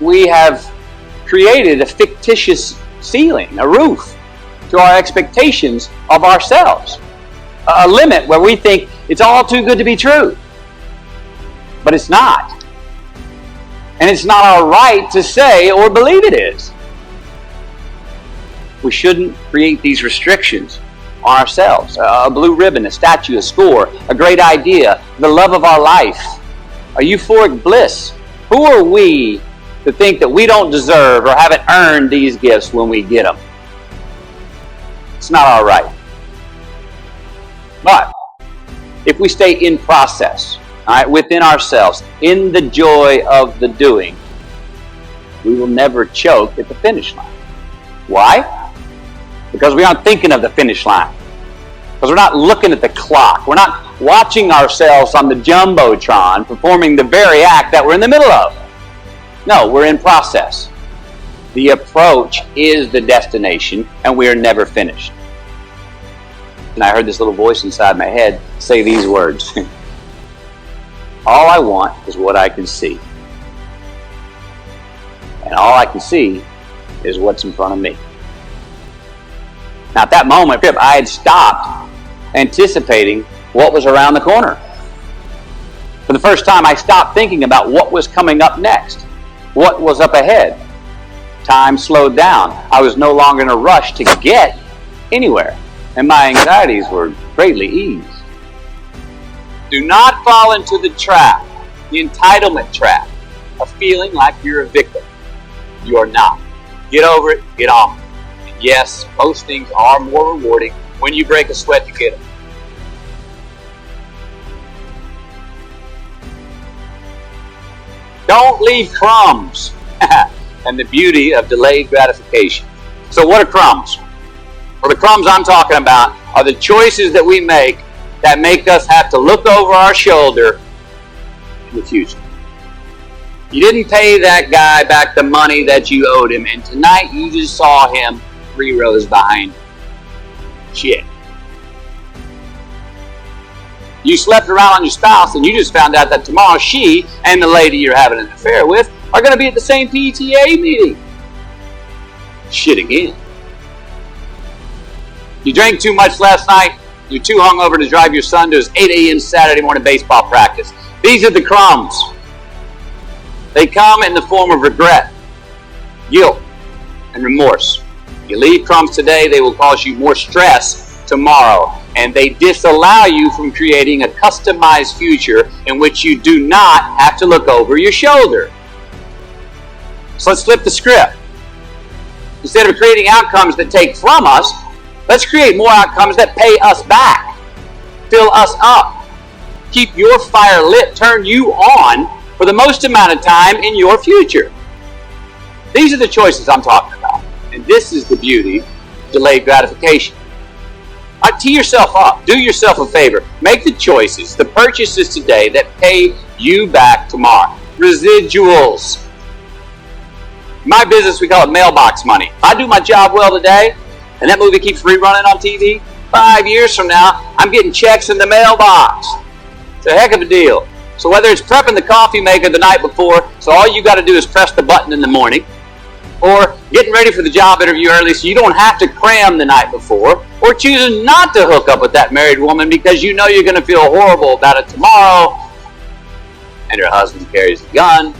we have created a fictitious ceiling, a roof, to our expectations of ourselves. A limit where we think it's all too good to be true. But it's not. And it's not our right to say or believe it is. We shouldn't create these restrictions on ourselves. A blue ribbon, a statue, a score, a great idea, the love of our life, a euphoric bliss. Who are we to think that we don't deserve or haven't earned these gifts when we get them? It's not our right. But if we stay in process, all right, within ourselves, in the joy of the doing, we will never choke at the finish line. Why? Because we aren't thinking of the finish line. Because we're not looking at the clock. We're not watching ourselves on the Jumbotron performing the very act that we're in the middle of. No, we're in process. The approach is the destination, and we are never finished. And I heard this little voice inside my head say these words. All I want is what I can see. And all I can see is what's in front of me. Now at that moment, I had stopped anticipating what was around the corner. For the first time, I stopped thinking about what was coming up next, what was up ahead. Time slowed down. I was no longer in a rush to get anywhere, and my anxieties were greatly eased. Do not fall into the trap, the entitlement trap, of feeling like you're a victim. You are not. Get over it, get on. And yes, most things are more rewarding when you break a sweat to get them. Don't leave crumbs. And the beauty of delayed gratification. So what are crumbs? Well, the crumbs I'm talking about are the choices that we make that make us have to look over our shoulder in the future. You didn't pay that guy back the money that you owed him, and tonight you just saw him 3 rows behind you. Shit. You slept around on your spouse, and you just found out that tomorrow she and the lady you're having an affair with are going to be at the same PTA meeting. Shit again. You drank too much last night. You're too hungover to drive your son to his 8 a.m. Saturday morning baseball practice. These are the crumbs. They come in the form of regret, guilt, and remorse. You leave crumbs today, they will cause you more stress tomorrow. And they disallow you from creating a customized future in which you do not have to look over your shoulder. So let's flip the script. Instead of creating outcomes that take from us, let's create more outcomes that pay us back, fill us up, keep your fire lit, turn you on for the most amount of time in your future. These are the choices I'm talking about. And this is the beauty of delayed gratification. Tee yourself up. Do yourself a favor. Make the choices, the purchases today that pay you back tomorrow. Residuals. In my business, we call it mailbox money. If I do my job well today, and that movie keeps rerunning on TV, 5 years from now, I'm getting checks in the mailbox. It's a heck of a deal. So whether it's prepping the coffee maker the night before, so all you got to do is press the button in the morning, or getting ready for the job interview early so you don't have to cram the night before, or choosing not to hook up with that married woman because you know you're going to feel horrible about it tomorrow, and her husband carries a gun,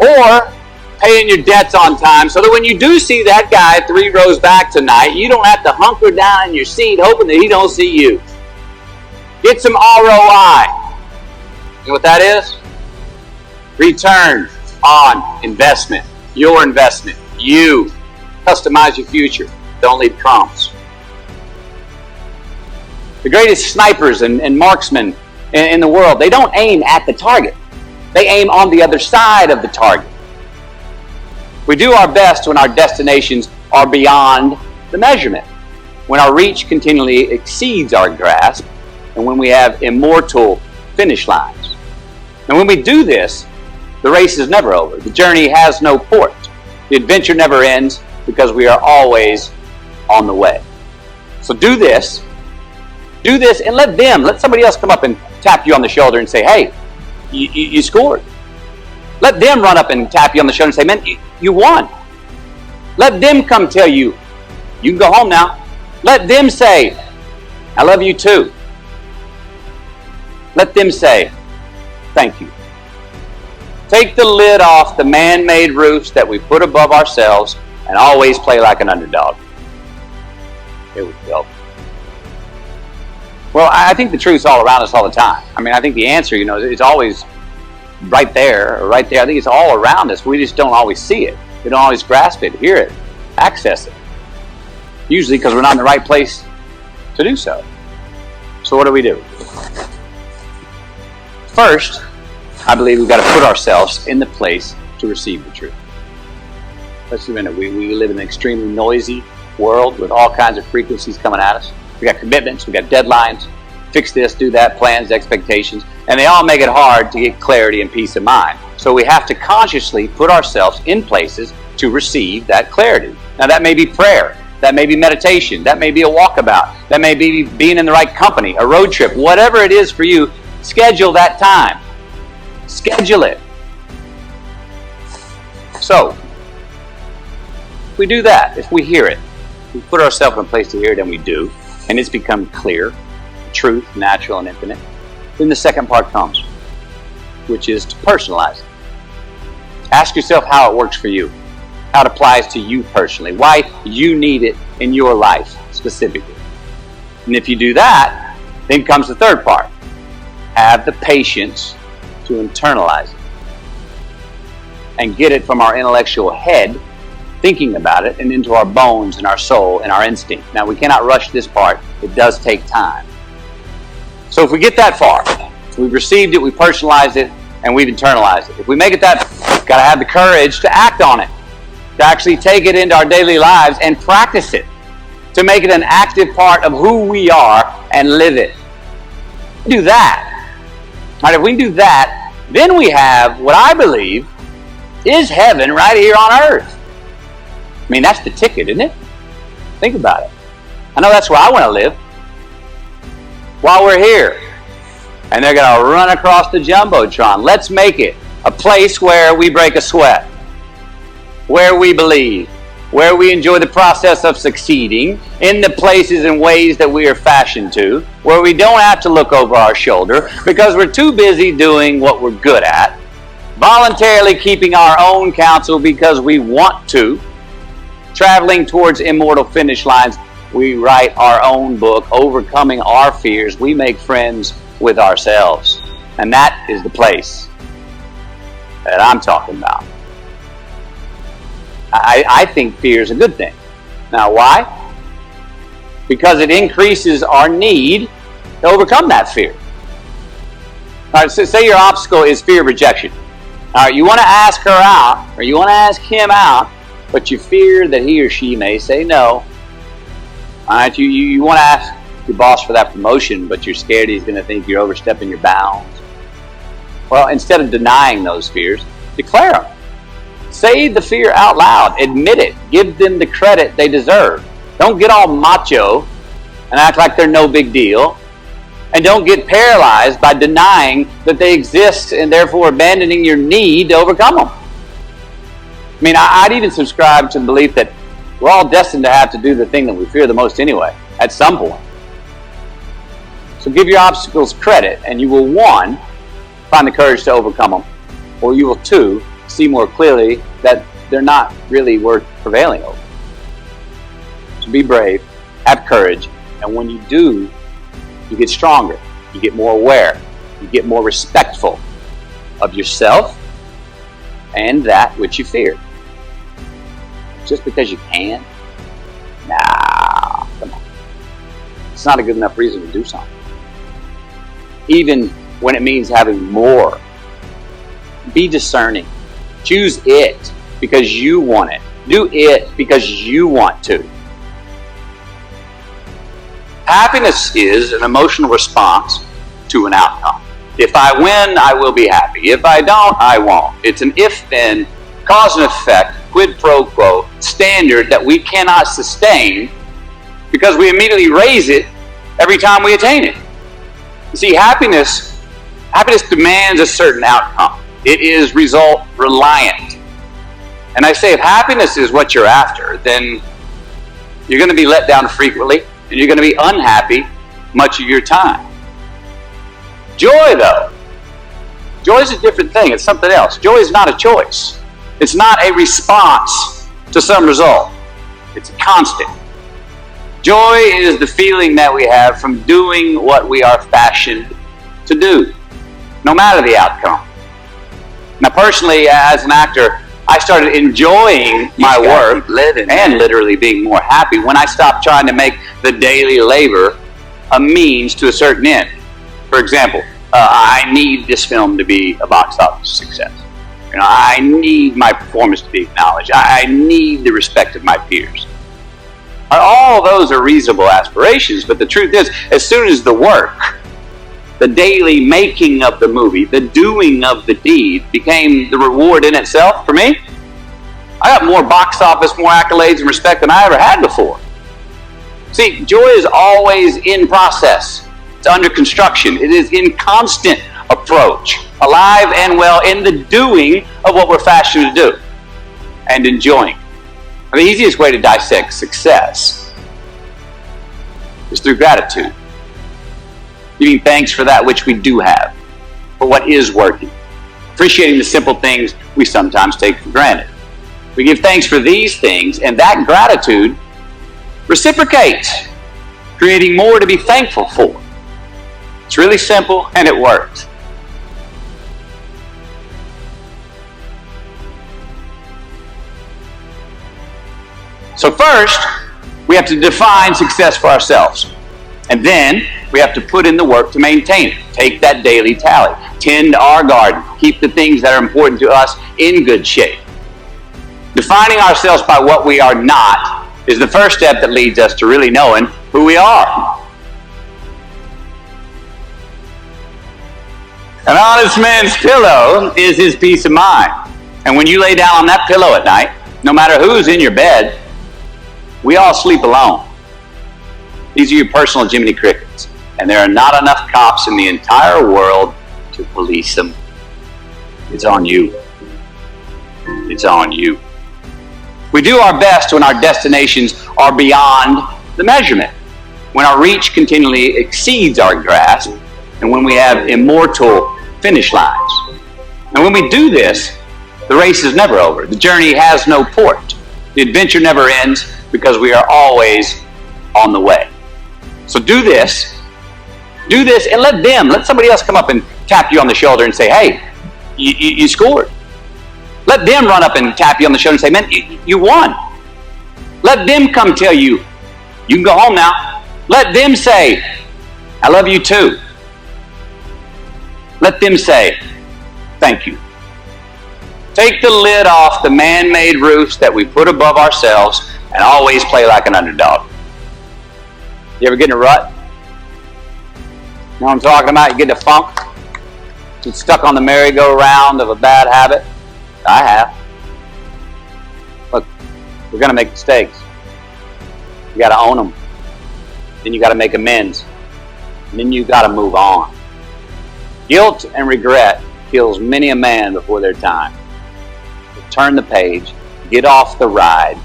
or paying your debts on time so that when you do see that guy 3 rows back tonight, you don't have to hunker down in your seat hoping that he don't see you. Get some ROI. You know what that is? Return on investment. Your investment. You. Customize your future. Don't leave crumbs. The greatest snipers and marksmen in the world, they don't aim at the target. They aim on the other side of the target. We do our best when our destinations are beyond the measurement, when our reach continually exceeds our grasp, and when we have immortal finish lines. And when we do this, the race is never over. The journey has no port. The adventure never ends because we are always on the way. So do this, and let somebody else come up and tap you on the shoulder and say, hey, you scored. Let them run up and tap you on the shoulder and say, man, you won. Let them come tell you, you can go home now. Let them say, I love you too. Let them say, thank you. Take the lid off the man-made roofs that we put above ourselves and always play like an underdog. Here we go. Well, I think the truth's all around us all the time. I mean, I think the answer, is always right there or right there. I think it's all around us. We just don't always see it. We don't always grasp it, hear it, access it. Usually because we're not in the right place to do so. So what do? First, I believe we've got to put ourselves in the place to receive the truth. Let's admit it. We live in an extremely noisy world with all kinds of frequencies coming at us. We got commitments, we got deadlines, fix this, do that, plans, expectations, and they all make it hard to get clarity and peace of mind. So we have to consciously put ourselves in places to receive that clarity. Now that may be prayer, that may be meditation, that may be a walkabout, that may be being in the right company, a road trip, whatever it is for you, schedule that time. Schedule it. So, if we do that, if we hear it, we put ourselves in a place to hear it, and we do, and it's become clear, truth, natural, and infinite, then the second part comes, which is to personalize it. Ask yourself how it works for you, how it applies to you personally, why you need it in your life specifically. And if you do that, then comes the third part. Have the patience to internalize it and get it from our intellectual head, thinking about it, and into our bones and our soul and our instinct. Now, we cannot rush this part. It does take time. So if we get that far, we've received it, we personalized it, and we've internalized it. If we make it that, we've got to have the courage to act on it, to actually take it into our daily lives and practice it, to make it an active part of who we are and live it. Do that. All right, if we do that, then we have what I believe is heaven right here on earth. I mean, that's the ticket, isn't it? Think about it. I know that's where I want to live. While we're here. And they're going to run across the Jumbotron. Let's make it a place where we break a sweat. Where we believe. Where we enjoy the process of succeeding. In the places and ways that we are fashioned to. Where we don't have to look over our shoulder. Because we're too busy doing what we're good at. Voluntarily keeping our own counsel because we want to. Traveling towards immortal finish lines, we write our own book, overcoming our fears. We make friends with ourselves. And that is the place that I'm talking about. I think fear is a good thing. Now, why? Because it increases our need to overcome that fear. All right, so say your obstacle is fear of rejection. All right, you want to ask her out, or you want to ask him out, but you fear that he or she may say no. All right, you want to ask your boss for that promotion, but you're scared he's going to think you're overstepping your bounds. Well, instead of denying those fears, declare them. Say the fear out loud. Admit it. Give them the credit they deserve. Don't get all macho and act like they're no big deal. And don't get paralyzed by denying that they exist and therefore abandoning your need to overcome them. I mean, I'd even subscribe to the belief that we're all destined to have to do the thing that we fear the most anyway, at some point. So give your obstacles credit, and you will, 1, find the courage to overcome them, or you will, 2, see more clearly that they're not really worth prevailing over. So be brave, have courage, and when you do, you get stronger, you get more aware, you get more respectful of yourself and that which you fear. Just because you can? Nah, come on. It's not a good enough reason to do something. Even when it means having more. Be discerning. Choose it because you want it. Do it because you want to. Happiness is an emotional response to an outcome. If I win, I will be happy. If I don't, I won't. It's an if-then, cause and effect, quid pro quo standard that we cannot sustain because we immediately raise it every time we attain it. You see, happiness demands a certain outcome. It is result reliant. And I say if happiness is what you're after, then you're going to be let down frequently, and you're going to be unhappy much of your time. Joy, though, joy is a different thing. It's something else. Joy is not a choice. It's not a response to some result. It's a constant. Joy is the feeling that we have from doing what we are fashioned to do, no matter the outcome. Now, personally, as an actor, I started enjoying my work and literally being more happy when I stopped trying to make the daily labor a means to a certain end. For example, I need this film to be a box office success. I need my performance to be acknowledged. I need the respect of my peers. All those are reasonable aspirations, but the truth is, as soon as the work, the daily making of the movie, the doing of the deed became the reward in itself for me, I got more box office, more accolades and respect than I ever had before. See, joy is always in process. It's under construction. It is in constant approach, alive and well in the doing of what we're fashioned to do and enjoying. The easiest way to dissect success is through gratitude. Giving thanks for that which we do have, for what is working. Appreciating the simple things we sometimes take for granted. We give thanks for these things, and that gratitude reciprocates, creating more to be thankful for. It's really simple, and it works. So first, we have to define success for ourselves. And then we have to put in the work to maintain it. Take that daily tally. Tend our garden. Keep the things that are important to us in good shape. Defining ourselves by what we are not is the first step that leads us to really knowing who we are. An honest man's pillow is his peace of mind. And when you lay down on that pillow at night, no matter who's in your bed, we all sleep alone. These are your personal Jiminy Crickets. And there are not enough cops in the entire world to police them. It's on you. It's on you. We do our best when our destinations are beyond the measurement, when our reach continually exceeds our grasp, and when we have immortal finish lines. And when we do this, the race is never over. The journey has no port. The adventure never ends because we are always on the way. So do this, and let somebody else come up and tap you on the shoulder and say, hey, you scored. Let them run up and tap you on the shoulder and say, man, you won. Let them come tell you, you can go home now. Let them say, I love you too. Let them say, thank you. Take the lid off the man-made roofs that we put above ourselves and always play like an underdog. You ever get in a rut? You know what I'm talking about? You get in a funk? Get stuck on the merry-go-round of a bad habit? I have. Look, we're going to make mistakes. You got to own them. Then you got to make amends. And then you got to move on. Guilt and regret kills many a man before their time. So turn the page. Get off the ride.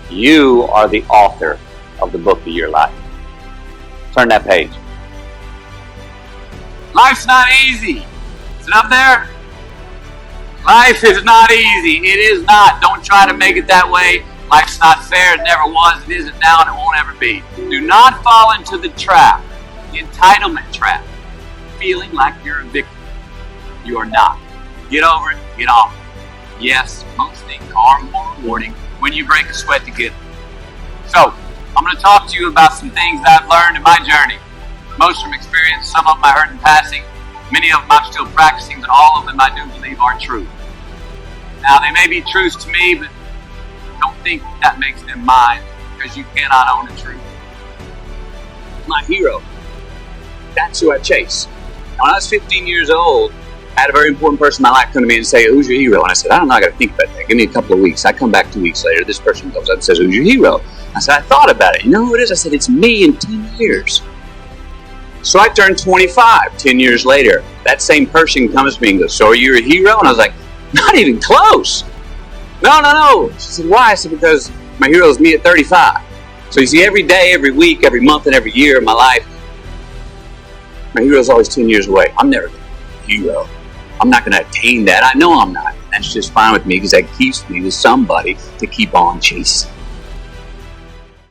You are the author of the book of your life. Turn that page. Life's not easy. Is it up there? Life is not easy. It is not. Don't try to make it that way. Life's not fair. It never was. It isn't now, and it won't ever be. Do not fall into the trap, the entitlement trap, feeling like you're a victim. You are not. Get over it. Get off it. Yes, most things are more rewarding when you break a sweat to get them. So, I'm going to talk to you about some things that I've learned in my journey. Most from experience, some of them I heard in passing, many of them I'm still practicing, but all of them I do believe are true. Now, they may be truths to me, but don't think that makes them mine, because you cannot own a truth. My hero, that's who I chase. When I was 15 years old, I had a very important person in my life come to me and say, who's your hero? And I said, I don't know, I got to think about that. Give me a couple of weeks. I come back 2 weeks later, this person comes up and says, who's your hero? I said, I thought about it. You know who it is? I said, it's me in 10 years. So I turned 25 10 years later. that same person comes to me and goes, so are you a hero? And I was like, not even close. No. She said, why? I said, because my hero is me at 35. So you see, every day, every week, every month, and every year of my life, my hero is always 10 years away. I'm never going to be a hero. I'm not going to attain that. I know I'm not. That's just fine with me because that keeps me with somebody to keep on chasing.